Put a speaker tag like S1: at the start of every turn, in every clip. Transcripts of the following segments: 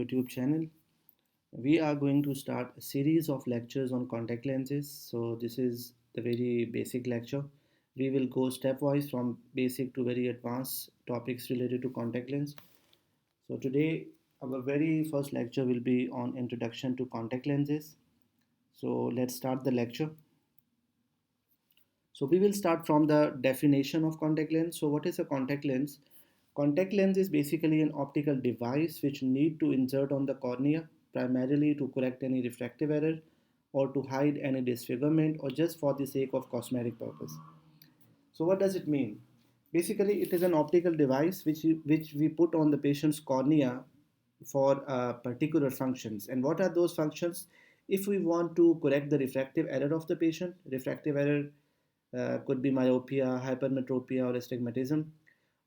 S1: YouTube channel. We are going to start a series of lectures on contact lenses. So, this is the very basic lecture. We will go stepwise from basic to very advanced topics related to contact lens. So, today, our very first lecture will be on introduction to contact lenses. So, let's start the lecture. So we will start from the definition of contact lens. So what is a contact lens? Contact lens is basically an optical device which need to insert on the cornea primarily to correct any refractive error or to hide any disfigurement or just for the sake of cosmetic purpose. So what does it mean? Basically, it is an optical device which we put on the patient's cornea for particular functions. And what are those functions? If we want to correct the refractive error of the patient, refractive error could be myopia, hypermetropia, or astigmatism.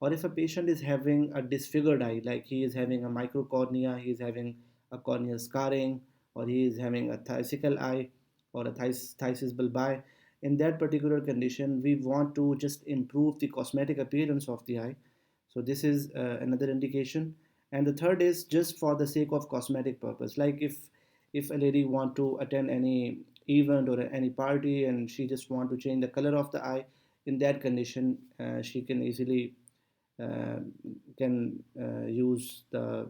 S1: Or if a patient is having a disfigured eye, like he is having a microcornea, he is having a corneal scarring, or he is having a phthisical eye or a phthisis bulbi, in that particular condition, we want to just improve the cosmetic appearance of the eye. So this is another indication. And the third is just for the sake of cosmetic purpose, like if a lady want to attend any event or any party and she just want to change the color of the eye, in that condition she can easily uh, can use the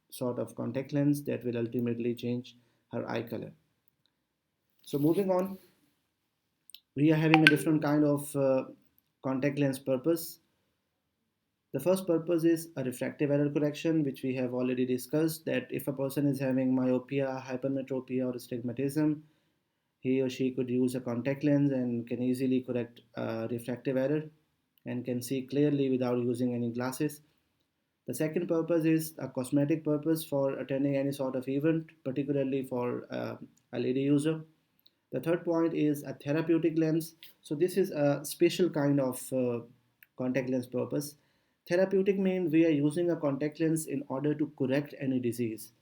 S1: sort of contact lens that will ultimately change her eye color. So moving on, we are having a different kind of contact lens purpose. The first purpose is a refractive error correction, which we have already discussed, that if a person is having myopia, hypermetropia, or astigmatism, he or she could use a contact lens and can easily correct refractive error and can see clearly without using any glasses. The second purpose is a cosmetic purpose for attending any sort of event, particularly for a lady user. The third point is a therapeutic lens. So this is a special kind of contact lens purpose. Therapeutic means we are using a contact lens in order to correct any disease.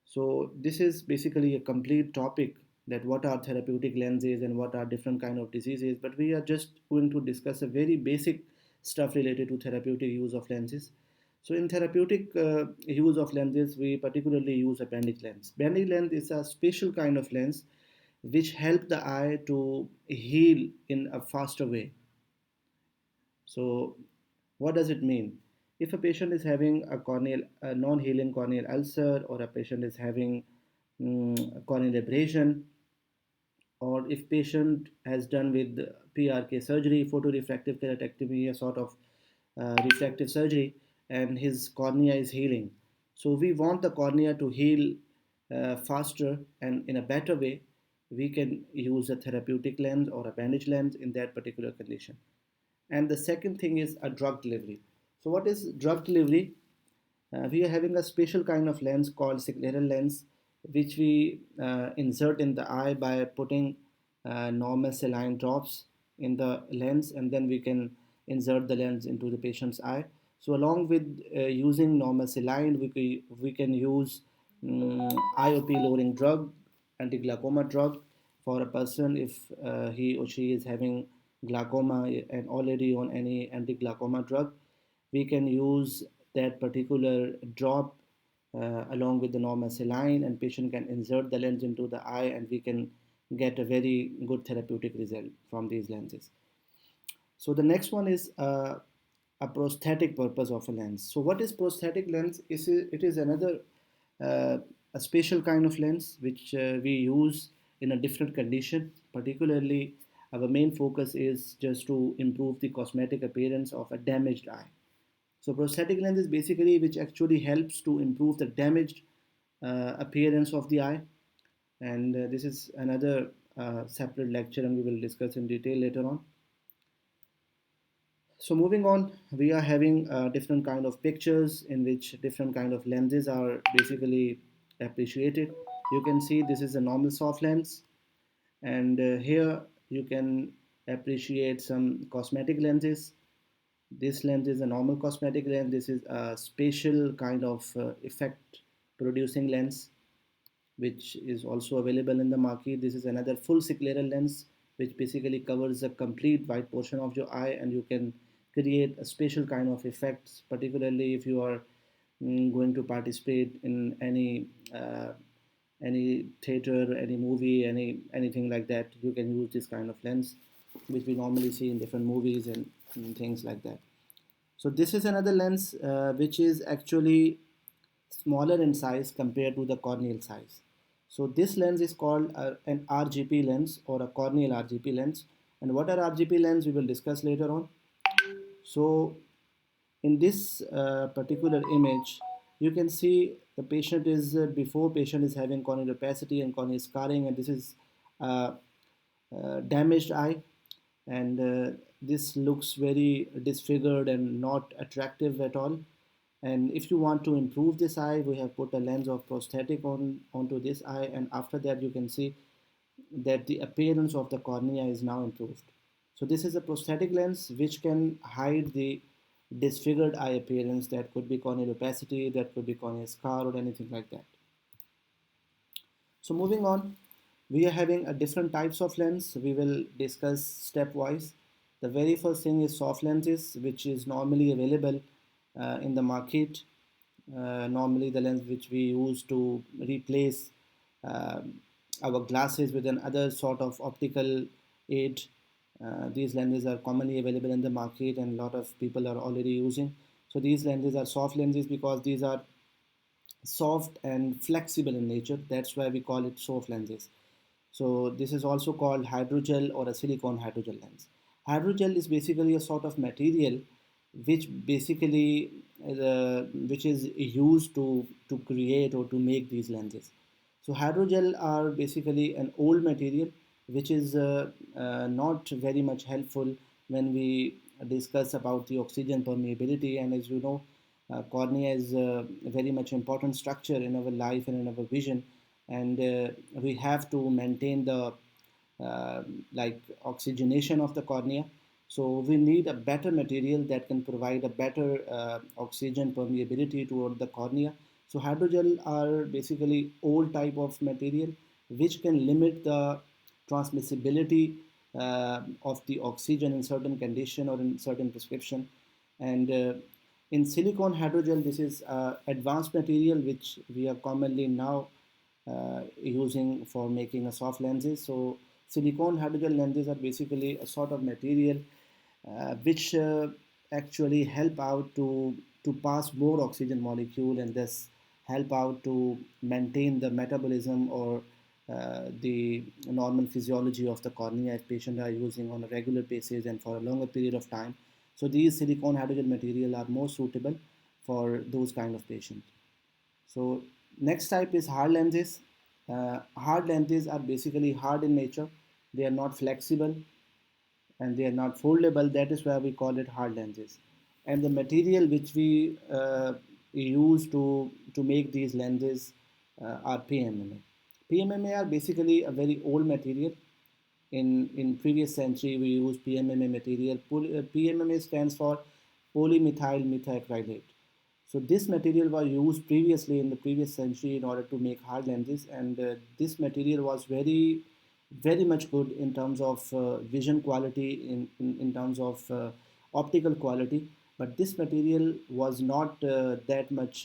S1: So this is basically a complete topic, that what are therapeutic lenses and what are different kind of diseases. But we are just going to discuss a very basic stuff related to therapeutic use of lenses. So in therapeutic use of lenses, we particularly use a bandage lens. Bandage lens is a special kind of lens which help the eye to heal in a faster way. So, what does it mean? If a patient is having a non-healing corneal ulcer, or a patient is having corneal abrasion, or if patient has done with PRK surgery, photorefractive keratectomy, a sort of refractive surgery, and his cornea is healing. So we want the cornea to heal faster and in a better way. We can use a therapeutic lens or a bandage lens in that particular condition. And the second thing is a drug delivery. So what is drug delivery? We are having a special kind of lens called scleral lens, which we insert in the eye by putting normal saline drops in the lens, and then we can insert the lens into the patient's eye. So along with using normal saline, we can use IOP lowering drug, anti-glaucoma drug, for a person if he or she is having glaucoma and already on any anti-glaucoma drug. We can use that particular drop along with the normal saline, and patient can insert the lens into the eye, and we can get a very good therapeutic result from these lenses. So the next one is a prosthetic purpose of a lens. So what is prosthetic lens? It is another uh, a special kind of lens which we use in a different condition. Particularly, our main focus is just to improve the cosmetic appearance of a damaged eye. So prosthetic lens is basically which actually helps to improve the damaged appearance of the eye, and this is another separate lecture, and we will discuss in detail later on. So moving on, we are having different kind of pictures in which different kind of lenses are basically appreciated. You can see this is a normal soft lens, and here you can appreciate some cosmetic lenses. This lens is a normal cosmetic lens. This is a special kind of effect producing lens which is also available in the market. This is another full scleral lens which basically covers a complete white portion of your eye, and you can create a special kind of effects, particularly if you are going to participate in any theater, any movie, anything like that, you can use this kind of lens, which we normally see in different movies and things like that. So this is another lens which is actually smaller in size compared to the corneal size. So this lens is called an RGP lens or a corneal RGP lens. And what are RGP lens we will discuss later on. So in this particular image, you can see the patient is before patient is having corneal opacity and corneal scarring, and this is uh, damaged eye, and this looks very disfigured and not attractive at all. And if you want to improve this eye, we have put a lens of prosthetic onto this eye, and after that you can see that the appearance of the cornea is now improved. So this is a prosthetic lens which can hide the disfigured eye appearance that could be corneal opacity, that could be corneal scar or anything like that. So moving on, we are having a different types of lens. We will discuss stepwise. The very first thing is soft lenses, which is normally available in the market. Normally the lens which we use to replace uh, our glasses with another sort of optical aid. These lenses are commonly available in the market and a lot of people are already using. So these lenses are soft lenses because these are soft and flexible in nature. That's why we call it soft lenses. So this is also called hydrogel or a silicone hydrogel lens. Hydrogel is basically a sort of material which basically which is used to create or to make these lenses. So hydrogel are basically an old material which is not very much helpful when we discuss about the oxygen permeability. And as you know, cornea is a very much important structure in our life and in our vision, and we have to maintain the uh, like oxygenation of the cornea. So we need a better material that can provide a better oxygen permeability toward the cornea. So hydrogel are basically old type of material which can limit the transmissibility of the oxygen in certain condition or in certain prescription. And in silicone hydrogel, this is advanced material which we are commonly now using for making a soft lenses. So silicone hydrogel lenses are basically a sort of material which actually help out to pass more oxygen molecule and thus help out to maintain the metabolism or the normal physiology of the cornea if patients are using on a regular basis and for a longer period of time. So these silicone hydrogel material are more suitable for those kind of patients. So next type is hard lenses. Hard lenses are basically hard in nature. They are not flexible and they are not foldable. That is why we call it hard lenses. And the material which we use to make these lenses are PMMA. PMMA are basically a very old material. In previous century, we used PMMA material. PMMA stands for polymethyl methacrylate. So this material was used previously in the previous century in order to make hard lenses, and this material was very much good in terms of vision quality, in terms of optical quality. But this material was not that much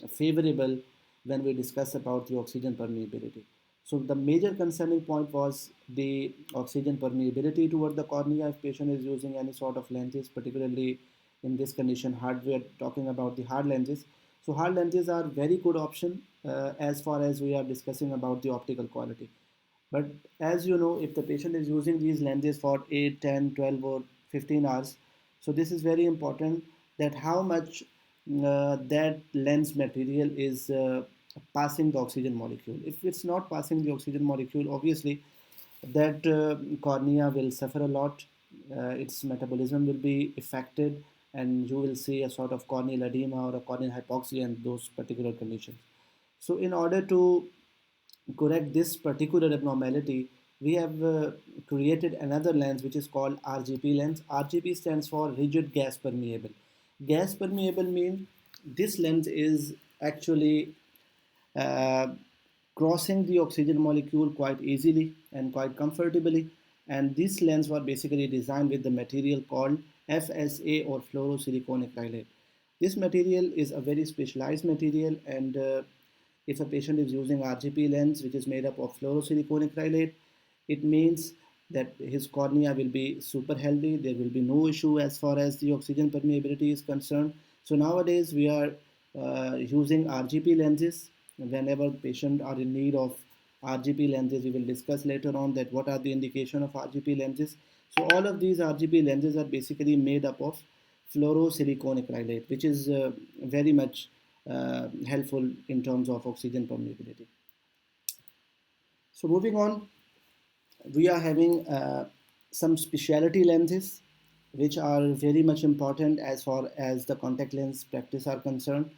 S1: favorable when we discuss about the oxygen permeability. So the major concerning point was the oxygen permeability toward the cornea if patient is using any sort of lenses, particularly in this condition hard. We are talking about the hard lenses. So hard lenses are very good option as far as we are discussing about the optical quality. But as you know, if the patient is using these lenses for 8, 10, 12, or 15 hours, so this is very important that how much that lens material is passing the oxygen molecule. If it's not passing the oxygen molecule, obviously that cornea will suffer a lot. Its metabolism will be affected, and you will see a sort of corneal edema or a corneal hypoxia in those particular conditions. So, in order to correct this particular abnormality, we have created another lens which is called RGP lens. RGP stands for rigid gas permeable. Gas permeable means this lens is actually uh, crossing the oxygen molecule quite easily and quite comfortably. And this lens was basically designed with the material called FSA or fluorosilicon acrylate. This material is a very specialized material, and if a patient is using RGP lens, which is made up of fluorosilicon acrylate, it means that his cornea will be super healthy. There will be no issue as far as the oxygen permeability is concerned. So nowadays we are using RGP lenses whenever patients are in need of RGP lenses. We will discuss later on that what are the indication of RGP lenses. So all of these RGP lenses are basically made up of fluorosilicon acrylate, which is very much helpful in terms of oxygen permeability. So moving on, we are having some specialty lenses which are very much important as far as the contact lens practice are concerned.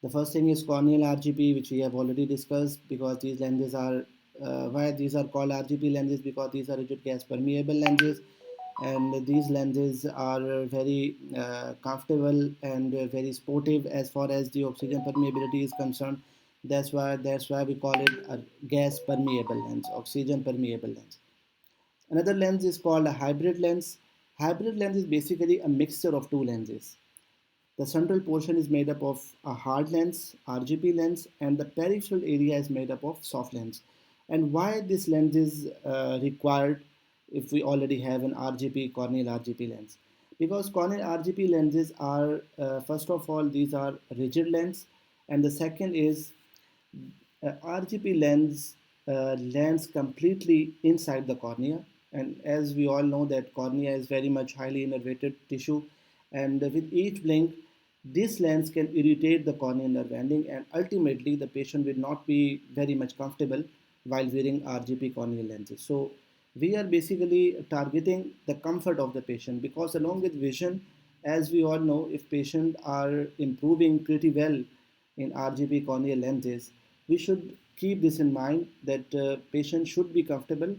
S1: The first thing is corneal RGP, which we have already discussed, because these lenses are why these are called RGP lenses, because these are rigid gas permeable lenses, and these lenses are very comfortable and very sportive as far as the oxygen permeability is concerned. That's why we call it a gas permeable lens, oxygen permeable lens. Another lens is called a hybrid lens. Hybrid lens is basically a mixture of two lenses. The central portion is made up of a hard lens, RGP lens, and the peripheral area is made up of soft lens. And why this lens is required if we already have an RGP, corneal RGP lens? Because corneal RGP lenses are, first of all, these are rigid lens, and the second is RGP lens lands completely inside the cornea, and as we all know that cornea is very much highly innervated tissue, and with each blink, this lens can irritate the corneal nerve ending, and ultimately the patient will not be very much comfortable while wearing RGP corneal lenses. So we are basically targeting the comfort of the patient, because along with vision, as we all know, if patients are improving pretty well in RGP corneal lenses, we should keep this in mind that patient should be comfortable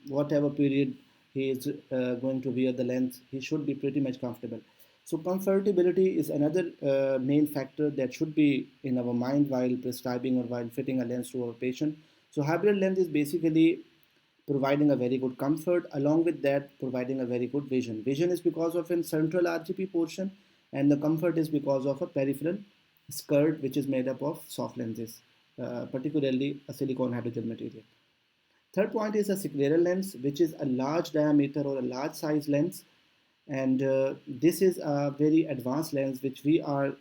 S1: whatever period he is going to wear the lens. He should be pretty much comfortable. So comfortability is another main factor that should be in our mind while prescribing or while fitting a lens to our patient. So hybrid lens is basically providing a very good comfort, along with that providing a very good vision. Vision is because of a central RGP portion, and the comfort is because of a peripheral skirt which is made up of soft lenses, particularly a silicone hydrogel material. Third point is a scleral lens, which is a large diameter or a large size lens, and this is a very advanced lens which we are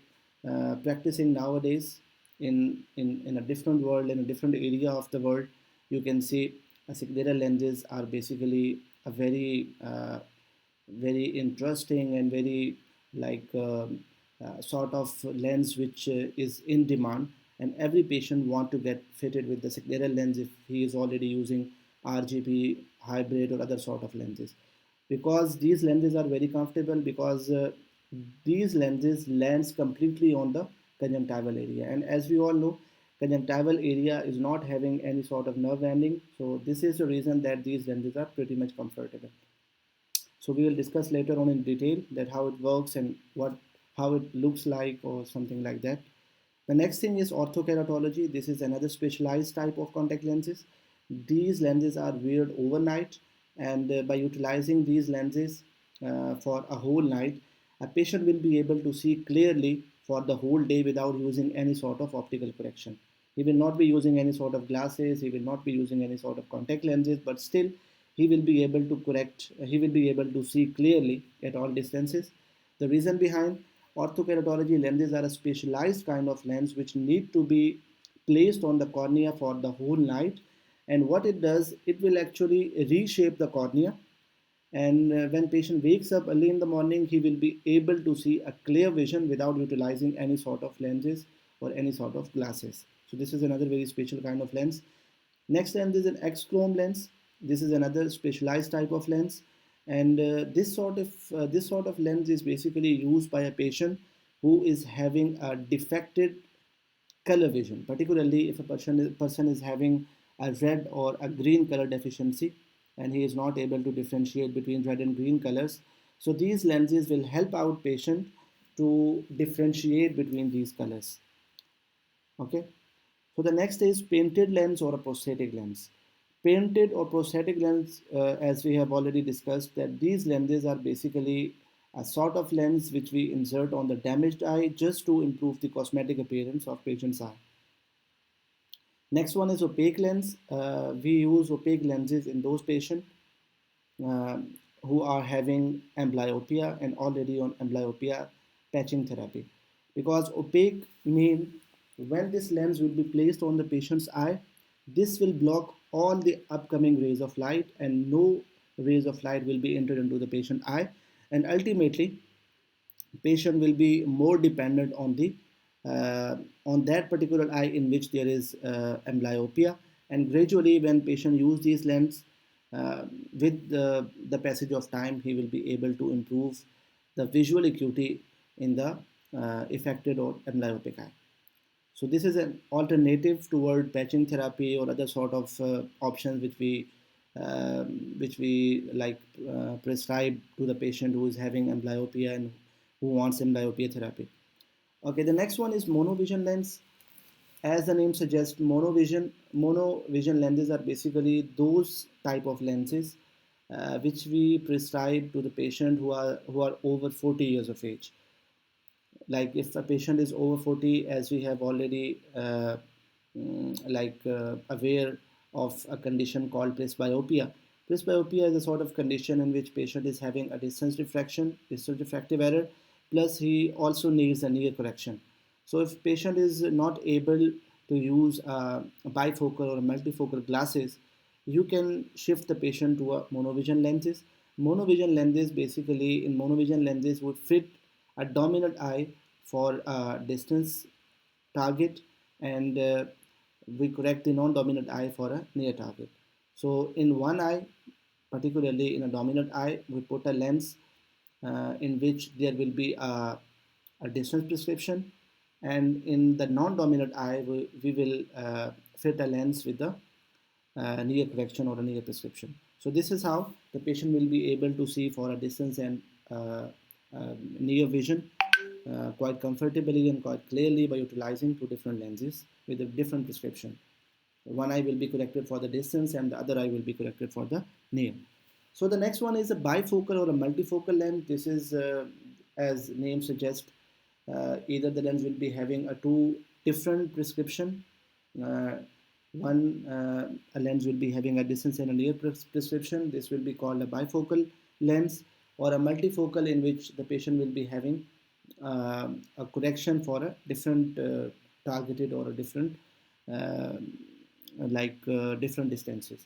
S1: practicing nowadays in a different world, in a different area of the world. You can see scleral lenses are basically a very interesting and very like sort of lens which is in demand, and every patient want to get fitted with the scleral lens if he is already using RGP, hybrid, or other sort of lenses, because these lenses are very comfortable, because these lenses lands completely on the conjunctival area, and as we all know, conjunctival area is not having any sort of nerve ending, so this is the reason that these lenses are pretty much comfortable. So we will discuss later on in detail that how it works and what how it looks like or something like that. The next thing is orthokeratology. This is another specialized type of contact lenses. These lenses are weared overnight, and by utilizing these lenses for a whole night, a patient will be able to see clearly for the whole day without using any sort of optical correction. He will not be using any sort of glasses, he will not be using any sort of contact lenses, but still he will be able to he will be able to see clearly at all distances. The reason behind, orthokeratology lenses are a specialized kind of lens which need to be placed on the cornea for the whole night, and what it does, it will actually reshape the cornea, and when patient wakes up early in the morning, he will be able to see a clear vision without utilizing any sort of lenses or any sort of glasses. So this is another very special kind of lens. Next lens is an X-chrome lens. This is another specialized type of lens, and this sort of lens is basically used by a patient who is having a defected color vision, particularly if a person is having a red or a green color deficiency, and he is not able to differentiate between red and green colors. So these lenses will help out patient to differentiate between these colors. Okay. So the next is painted lens or a prosthetic lens. Painted or prosthetic lens, as we have already discussed, that these lenses are basically a sort of lens which we insert on the damaged eye just to improve the cosmetic appearance of patient's eye. Next one is opaque lens. We use opaque lenses in those patients uh, who are having amblyopia and already on amblyopia patching therapy. Because opaque mean when this lens will be placed on the patient's eye, this will block all the upcoming rays of light and no rays of light will be entered into the patient eye, and ultimately patient will be more dependent uh, on that particular eye in which there is amblyopia, and gradually when patient use these lens with the passage of time he will be able to improve the visual acuity in the affected or amblyopic eye. So this is an alternative toward patching therapy or other sort of options which we like prescribe to the patient who is having amblyopia and who wants amblyopia therapy. Okay, the next one is monovision lens. As the name suggests, monovision lenses are basically those type of lenses which we prescribe to the patient who are over 40 years of age. Like if a patient is over 40, as we have already aware of a condition called presbyopia. Presbyopia is a sort of condition in which patient is having a distance refractive error, plus he also needs a near correction. So if patient is not able to use a bifocal or a multifocal glasses, you can shift the patient to a monovision lenses. Monovision lenses basically in monovision lenses would fit a dominant eye for a distance target, and we correct the non-dominant eye for a near target. So in one eye, particularly in a dominant eye, we put a lens in which there will be a distance prescription, and in the non-dominant eye, we will fit a lens with the near correction or a near prescription. So this is how the patient will be able to see for a distance and near vision quite comfortably and quite clearly by utilizing two different lenses with a different prescription. One eye will be corrected for the distance and the other eye will be corrected for the near. So the next one is a bifocal or a multifocal lens. This is, as name suggests, either the lens will be having a two different prescription. Uh, a lens will be having a distance and a near prescription. This will be called a bifocal lens, or a multifocal in which the patient will be having a correction for a different targeted or a different uh, different distances.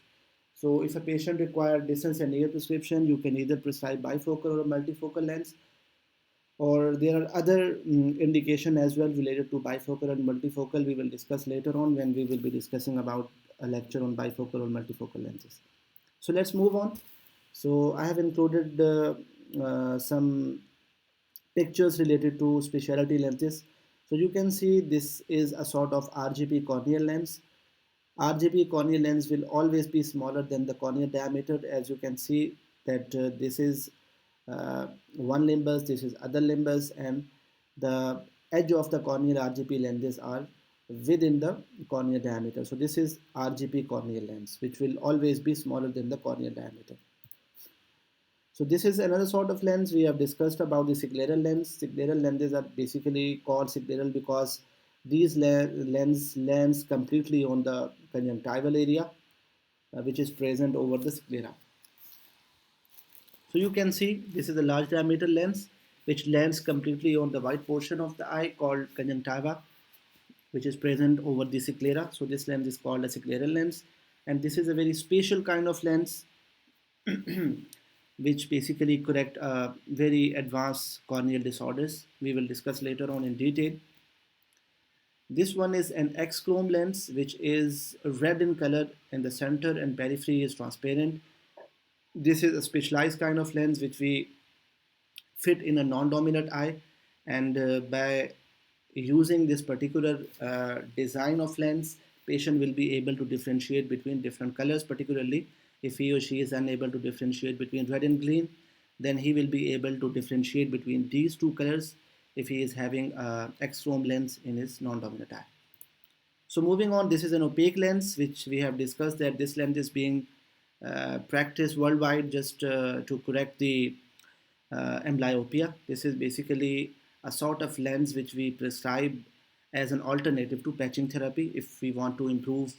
S1: So if a patient requires distance and near prescription, you can either prescribe bifocal or a multifocal lens, or there are other indication as well related to bifocal and multifocal. We will discuss later on when we will be discussing about a lecture on bifocal or multifocal lenses. So let's move on. So I have included some pictures related to specialty lenses. So you can see this is a sort of RGP corneal lens. RGP corneal lens will always be smaller than the corneal diameter. As you can see that this is one limbus, this is other limbus, and the edge of the corneal RGP lenses are within the corneal diameter. So this is RGP corneal lens, which will always be smaller than the corneal diameter. So this is another sort of lens. We have discussed about the scleral lens. Scleral lenses are basically called scleral because these lens completely on the conjunctival area, which is present over the sclera. So you can see this is a large diameter lens which lands completely on the white portion of the eye called conjunctiva, which is present over the sclera. So this lens is called a scleral lens, and this is a very special kind of lens which basically correct very advanced corneal disorders. We will discuss later on in detail. This one is an X-chrome lens, which is red in color and the center and periphery is transparent. This is a specialized kind of lens which we fit in a non-dominant eye, and by using this particular design of lens, patient will be able to differentiate between different colors. Particularly if he or she is unable to differentiate between red and green, then he will be able to differentiate between these two colors if he is having a X-chrome lens in his non-dominant eye. So moving on, this is an opaque lens which we have discussed that this lens is being practiced worldwide just to correct the amblyopia. This is basically a sort of lens which we prescribe as an alternative to patching therapy if we want to improve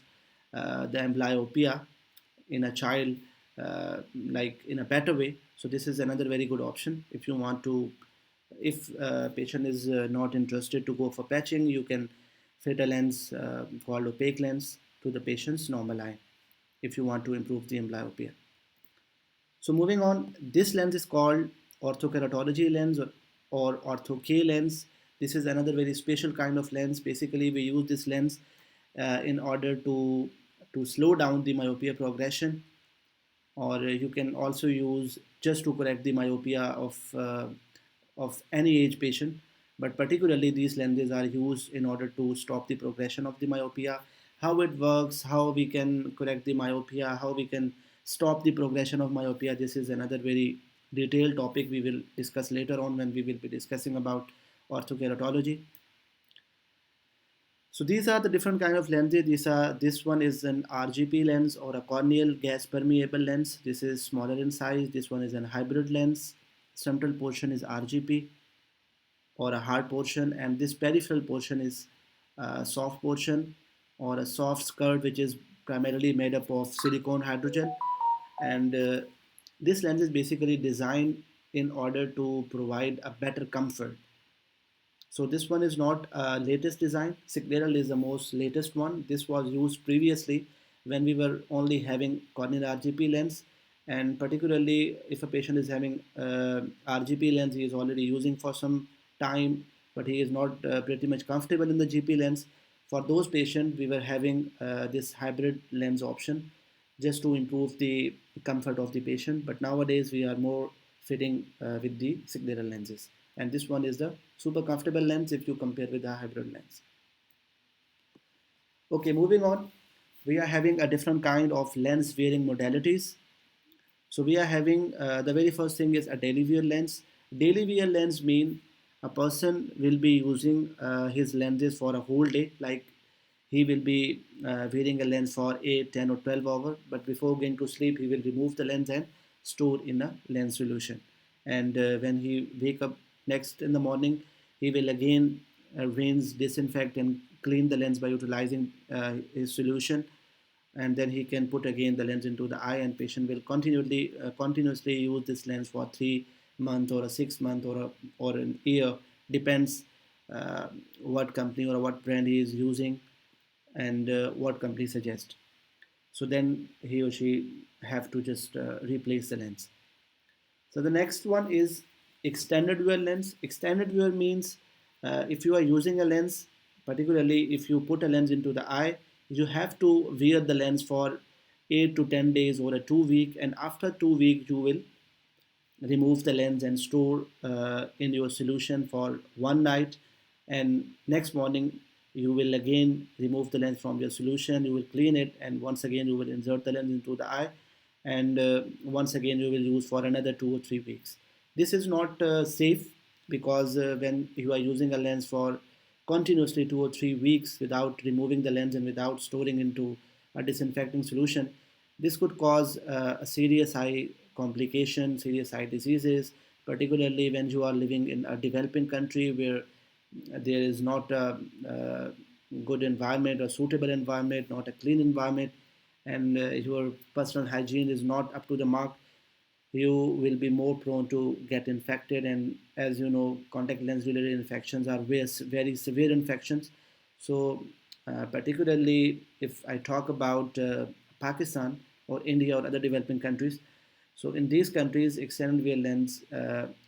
S1: the amblyopia in a child, like in a better way. So this is another very good option if you want to. If a patient is not interested to go for patching, you can fit a lens called opaque lens to the patient's normal eye if you want to improve the amblyopia. So moving on, this lens is called orthokeratology lens or ortho K lens. This is another very special kind of lens. Basically, we use this lens in order to slow down the myopia progression, or you can also use just to correct the myopia of any age patient. But particularly, these lenses are used in order to stop the progression of the myopia. How it works, how we can correct the myopia, how we can stop the progression of myopia. This is another very detailed topic we will discuss later on when we will be discussing about orthokeratology. So these are the different kind of lenses. This one is an RGP lens or a corneal gas permeable lens. This is smaller in size. This one is a hybrid lens. Central portion is RGP or a hard portion, and this peripheral portion is a soft portion or a soft skirt, which is primarily made up of silicone hydrogel. And this lens is basically designed in order to provide a better comfort. So this one is not latest design. Siglaral is the most latest one. This was used previously when we were only having corneal RGP lens, and particularly if a patient is having RGP lens, he is already using for some time, but he is not pretty much comfortable in the GP lens. For those patients, we were having this hybrid lens option just to improve the comfort of the patient. But nowadays, we are more fitting with the Siglaral lenses, and this one is the super comfortable lens if you compare with the hybrid lens. Okay, moving on, we are having a different kind of lens wearing modalities. So we are having the very first thing is a daily wear lens. Daily wear lens mean a person will be using his lenses for a whole day, like he will be wearing a lens for 8, 10 or 12 hours, but before going to sleep he will remove the lens and store in a lens solution. And when he wake up next in the morning, he will again rinse, disinfect and clean the lens by utilizing his solution, and then he can put again the lens into the eye, and patient will continuously use this lens for 3 months or a 6 month or an year, depends uh, what company or what brand he is using and what company suggests. So then he or she have to just replace the lens. So the next one is extended wear lens. Extended wear means if you are using a lens, particularly if you put a lens into the eye, you have to wear the lens for 8 to 10 days or a 2 week, and after 2 weeks you will remove the lens and store in your solution for one night, and next morning you will again remove the lens from your solution, you will clean it, and once again you will insert the lens into the eye, and once again you will use for another 2 or 3 weeks. This is not safe because when you are using a lens for continuously 2 or 3 weeks without removing the lens and without storing into a disinfecting solution, this could cause a serious eye complication, serious eye diseases, particularly when you are living in a developing country where there is not a good environment or suitable environment, not a clean environment, and your personal hygiene is not up to the mark. You will be more prone to get infected, and as you know, contact lens related infections are very severe infections. So particularly if I talk about Pakistan or India or other developing countries, so in these countries extended wear lens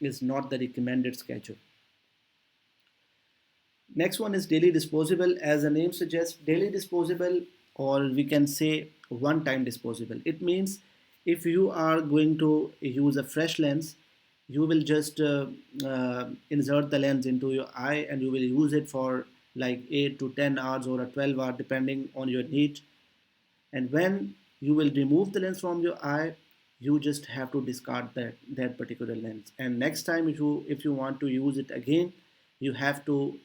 S1: is not the recommended schedule. Next one is daily disposable. As the name suggests, daily disposable, or we can say one time disposable. It means if you are going to use a fresh lens, you will just insert the lens into your eye and you will use it for like 8 to 10 hours or a 12 hour depending on your need. And when you will remove the lens from your eye, you just have to discard that particular lens, and next time if you want to use it again, you have to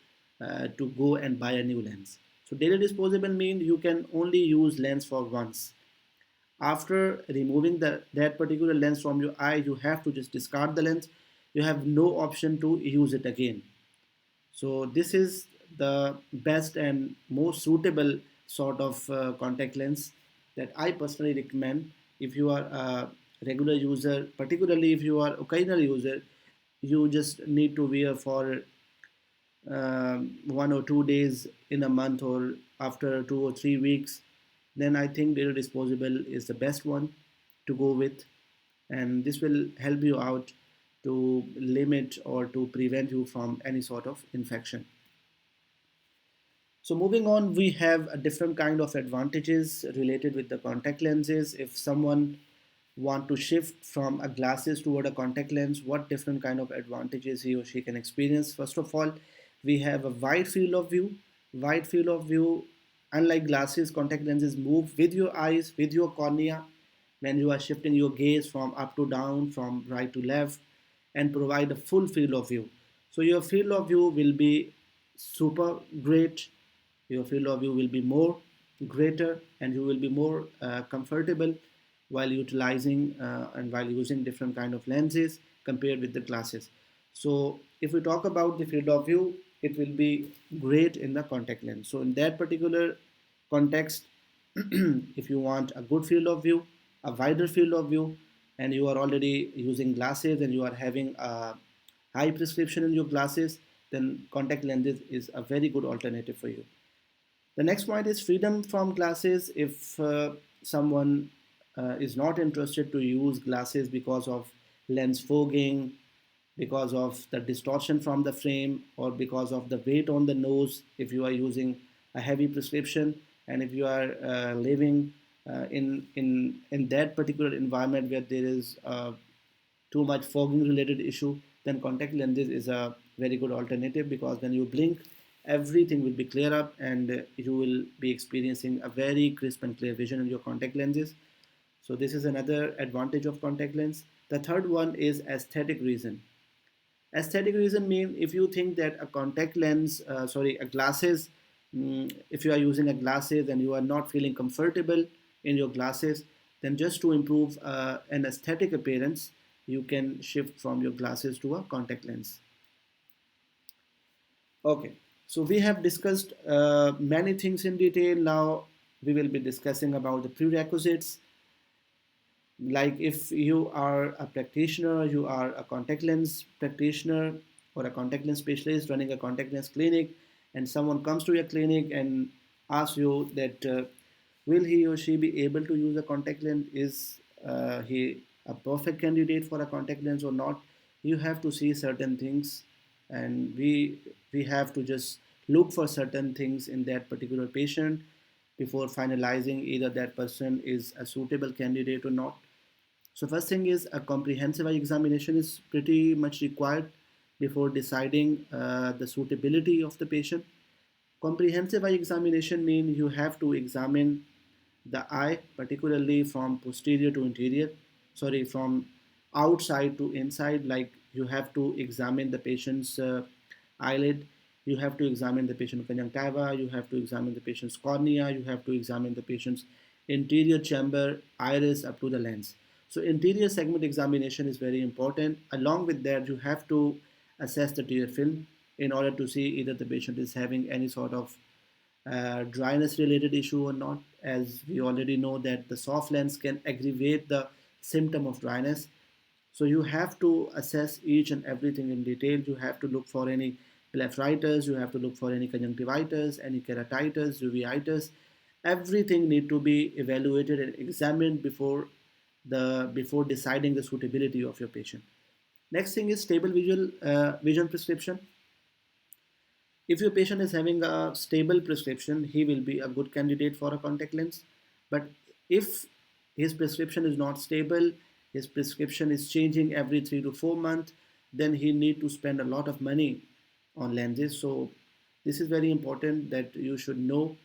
S1: go and buy a new lens. So daily disposable means you can only use lens for once. After removing that particular lens from your eye, you have to just discard the lens. you have no option to use it again. So this is the best and most suitable sort of contact lens that I personally recommend. If you are a regular user, particularly if you are occasional user, you just need to wear for 1 or 2 days in a month or after 2 or 3 weeks, then I think daily disposable is the best one to go with, and this will help you out to limit or to prevent you from any sort of infection. So moving on, we have a different kind of advantages related with the contact lenses. If someone want to shift from a glasses toward a contact lens, what different kind of advantages he or she can experience? First of all, we have a wide field of view. Wide field of view, unlike glasses, contact lenses move with your eyes, with your cornea, when you are shifting your gaze from up to down, from right to left, and provide a full field of view. So your field of view will be super great, your field of view will be more greater, and you will be more comfortable while utilizing and while using different kind of lenses compared with the glasses. So if we talk about the field of view, it will be great in the contact lens. So in that particular context, if you want a good field of view, a wider field of view, and you are already using glasses and you are having a high prescription in your glasses, then contact lenses is a very good alternative for you. The next point is freedom from glasses. If someone is not interested to use glasses because of lens fogging, because of the distortion from the frame, or because of the weight on the nose, if you are using a heavy prescription, and if you are living in that particular environment where there is too much fogging related issue, then contact lenses is a very good alternative, because when you blink, everything will be clear up, and you will be experiencing a very crisp and clear vision in your contact lenses. So this is another advantage of contact lens. The third one is aesthetic reason. Aesthetic reason mean, if you think that a contact lens, a glasses, if you are using a glasses and you are not feeling comfortable in your glasses, then just to improve an aesthetic appearance, you can shift from your glasses to a contact lens. Okay, so we have discussed many things in detail. Now we will be discussing about the prerequisites. Like if you are a practitioner, you are a contact lens practitioner or a contact lens specialist running a contact lens clinic, and someone comes to your clinic and asks you that will he or she be able to use a contact lens? Is he a perfect candidate for a contact lens or not? You have to see certain things, and we have to just look for certain things in that particular patient before finalizing either that person is a suitable candidate or not. So first thing is, a comprehensive eye examination is pretty much required before deciding the suitability of the patient. Comprehensive eye examination means you have to examine the eye, particularly from posterior to interior, from outside to inside. Like you have to examine the patient's eyelid, you have to examine the patient conjunctiva, you have to examine the patient's cornea, you have to examine the patient's interior chamber, iris up to the lens. So interior segment examination is very important. Along with that, you have to assess the tear film in order to see either the patient is having any sort of dryness related issue or not, as we already know that the soft lens can aggravate the symptom of dryness. So you have to assess each and everything in detail. You have to look for any blepharitis, you have to look for any conjunctivitis, any keratitis, uveitis. Everything need to be evaluated and examined before deciding the suitability of your patient. Next thing is stable vision prescription. If your patient is having a stable prescription, he will be a good candidate for a contact lens. But if his prescription is not stable, his prescription is changing every 3 to 4 months, then he need to spend a lot of money on lenses. So this is very important that you should know,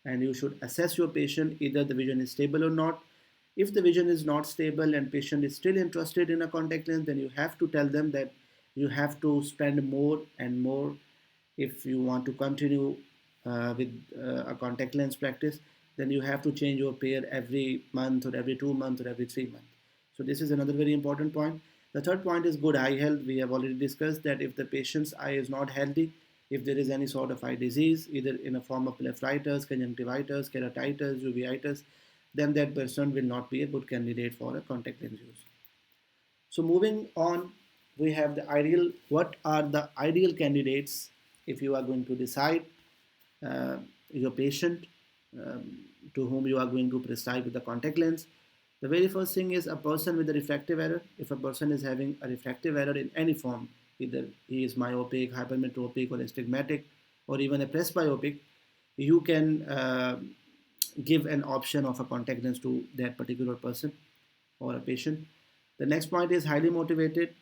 S1: and you should assess your patient either the vision is stable or not. If the vision is not stable and patient is still interested in a contact lens, then you have to tell them that you have to spend more and more if you want to continue with a contact lens practice. Then you have to change your pair every month or every 2 months or every 3 months. So this is another very important point. The third point is good eye health. We have already discussed that if the patient's eye is not healthy, if there is any sort of eye disease, either in a form of blepharitis, conjunctivitis, keratitis, uveitis, then that person will not be a good candidate for a contact lens use. So moving on, we have the ideal. What are the ideal candidates if you are going to decide uh, your patient um, to whom you are going to prescribe with the contact lens? The very first thing is a person with a refractive error. If a person is having a refractive error in any form, either he is myopic, hypermetropic, or astigmatic, or even a presbyopic, you can give an option of a contact lens to that particular person or a patient. The next point is highly motivated.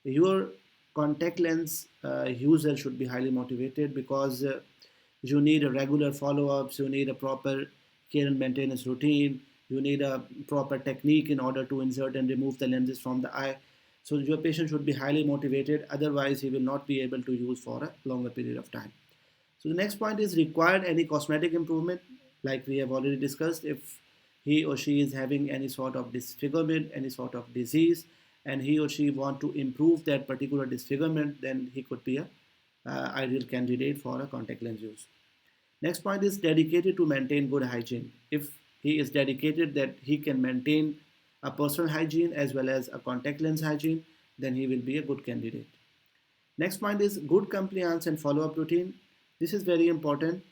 S1: Your contact lens user should be highly motivated because you need a regular follow-ups, you need a proper care and maintenance routine, you need a proper technique in order to insert and remove the lenses from the eye. So your patient should be highly motivated, otherwise he will not be able to use for a longer period of time. So the next point is required any cosmetic improvement, like we have already discussed. If he or she is having any sort of disfigurement, any sort of disease, and he or she want to improve that particular disfigurement, then he could be a ideal candidate for a contact lens use. Next point is dedicated to maintain good hygiene. If he is dedicated that he can maintain a personal hygiene as well as a contact lens hygiene, then he will be a good candidate. Next point is good compliance and follow-up routine. This is very important.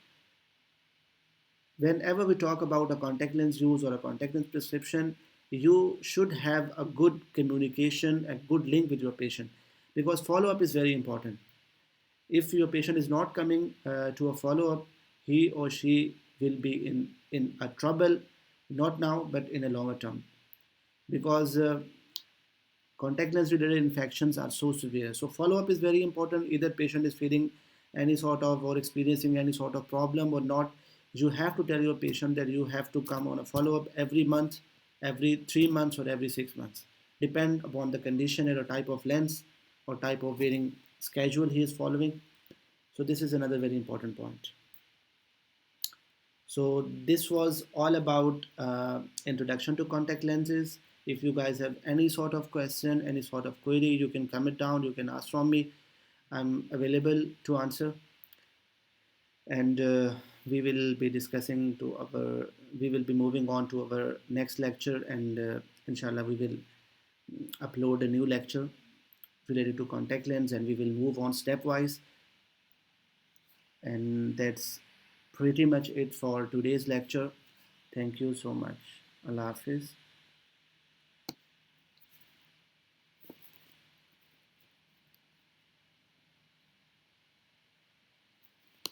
S1: Whenever we talk about a contact lens use or a contact lens prescription, you should have a good communication, a good link with your patient, because follow-up is very important. If your patient is not coming to a follow-up, he or she will be in a trouble, not now, but in a longer term, because contact lens related infections are so severe. So follow-up is very important. Either patient is feeling any sort of or experiencing any sort of problem or not, you have to tell your patient that you have to come on a follow-up every month, every 3 months, or every 6 months. Depend upon the condition or type of lens or type of wearing schedule he is following. So this is another very important point. So this was all about introduction to contact lenses. If you guys have any sort of question, any sort of query, you can comment down, you can ask from me. I'm available to answer. And we will be discussing to our, we will be moving on to our next lecture, and inshallah we will upload a new lecture related to contact lens, and we will move on stepwise. And that's pretty much it for today's lecture. Thank you so much. Allah Hafiz.